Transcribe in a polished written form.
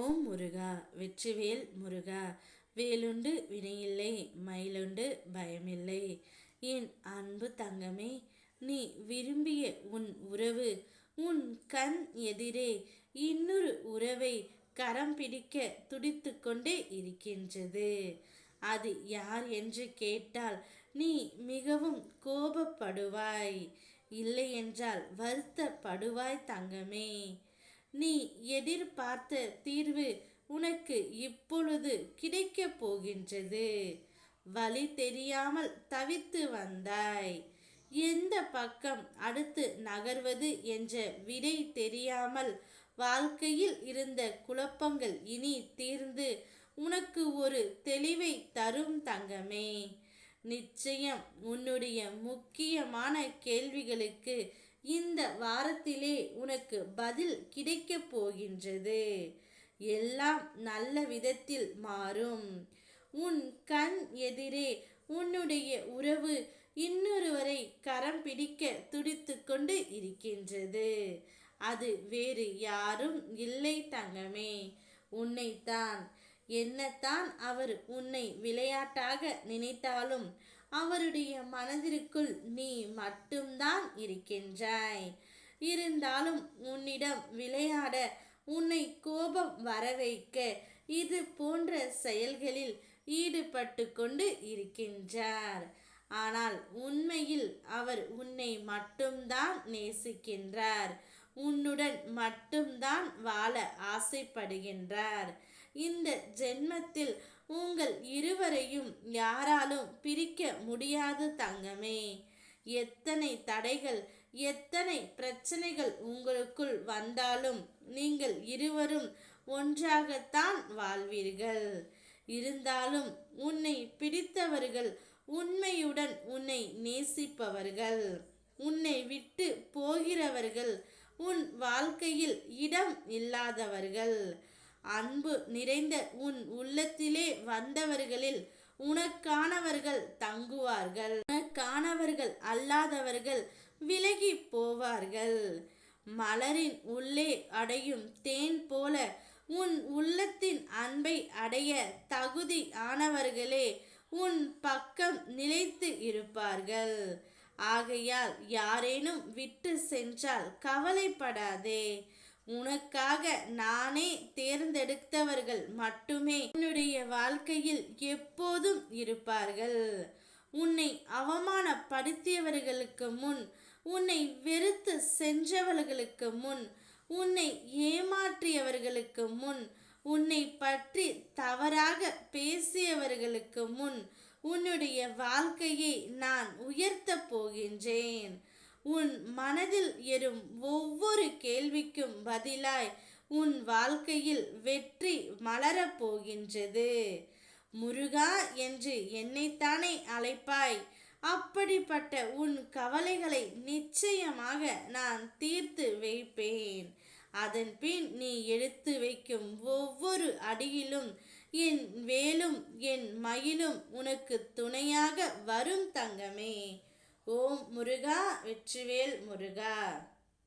ஓம் முருகா வெற்றிவேல் முருகா. வேலுண்டு வினையில்லை, மயிலுண்டு பயமில்லை. என் அன்பு தங்கமே, நீ விரும்பிய உன் உறவு உன் கண் எதிரே இன்னொரு உறவை கரம் பிடிக்க துடித்து கொண்டே இருக்கின்றது. அது யார் என்று கேட்டால் நீ மிகவும் கோபப்படுவாய், இல்லை என்றால் வருத்தப்படுவாய் தங்கமே. நீ எதிர்பார்த்த தீர்வு உனக்கு இப்பொழுது கிடைக்கப் போகின்றது. வழி தெரியாமல் தவித்து வந்தாய், எந்த பக்கம் அடுத்து நகர்வது என்ற விடை தெரியாமல் வாழ்க்கையில் இருந்த குழப்பங்கள் இனி தீர்ந்து உனக்கு ஒரு தெளிவை தரும் தங்கமே. நிச்சயம் உன்னுடைய முக்கியமான கேள்விகளுக்கு இந்த வாரத்திலே உனக்கு பதில் கிடைக்கப் போகின்றது. எல்லாம் நல்ல விதத்தில் மாறும். உன் கண் எதிரே உன்னுடைய உறவு இன்னொருவரை கரம் பிடிக்க துடித்து கொண்டு இருக்கின்றது. அது வேறு யாரும் இல்லை தங்கமே, உன்னைத்தான். என்னத்தான் அவர் உன்னை விளையாட்டாக நினைத்தாலும் அவருடைய மனதிற்குள் நீ மட்டும்தான் இருக்கின்றாய். இருந்தாலும் உன்னிடம் விளையாட, உன்னை கோபம் வரவைக்க இது போன்ற செயல்களில் ஈடுபட்டு கொண்டு இருக்கின்றார். ஆனால் உண்மையில் அவர் உன்னை மட்டும்தான் நேசிக்கின்றார், உன்னுடன் மட்டும்தான் வாழ ஆசைப்படுகின்றார். இந்த ஜென்மத்தில் உங்கள் இருவரையும் யாராலும் பிரிக்க முடியாது தங்கமே. எத்தனை தடைகள், எத்தனை பிரச்சனைகள் உங்களுக்குள் வந்தாலும் நீங்கள் இருவரும் ஒன்றாகத்தான் வாழ்வீர்கள். இருந்தாலும் உன்னை பிடித்தவர்கள், உண்மையுடன் உன்னை நேசிப்பவர்கள், உன்னை விட்டு போகிறவர்கள், உன் வாழ்க்கையில் இடம் இல்லாதவர்கள், அன்பு நிறைந்த உன் உள்ளத்திலே வந்தவர்களில் உனக்கானவர்கள் தங்குவார்கள், உனக்கானவர்கள் அல்லாதவர்கள் விலகி போவார்கள். மலரின் உள்ளே அடையும் தேன் போல உன் உள்ளத்தின் அன்பை அடைய தகுதி ஆனவர்களே உன் பக்கம் நிலைத்து இருப்பார்கள். ஆகையால் யாரேனும் விட்டு சென்றால் கவலைப்படாதே. உனக்காக நானே தேர்ந்தெடுத்தவர்கள் மட்டுமே உன்னுடைய வாழ்க்கையில் எப்போதும் இருப்பார்கள். உன்னை அவமானப்படுத்தியவர்களுக்கு முன், உன்னை வெறுத்து சென்றவர்களுக்கு முன், உன்னை ஏமாற்றியவர்களுக்கு முன், உன்னை பற்றி தவறாக பேசியவர்களுக்கு முன் உன்னுடைய வாழ்க்கையை நான் உயர்த்தப் போகின்றேன். உன் மனதில் எறும் ஒவ்வொரு கேள்விக்கும் பதிலாய் உன் வாழ்க்கையில் வெற்றி மலரப் போகின்றது. முருகா என்று என்னைத்தானே அழைப்பாய். அப்படிப்பட்ட உன் கவலைகளை நிச்சயமாக நான் தீர்த்து வைப்பேன். அதன் பின் நீ எடுத்து வைக்கும் ஒவ்வொரு அடியிலும் என் வேலும் என் மயிலும் உனக்கு துணையாக வரும் தங்கமே. ஓம் முருகா வெற்றிவேல் முருகா.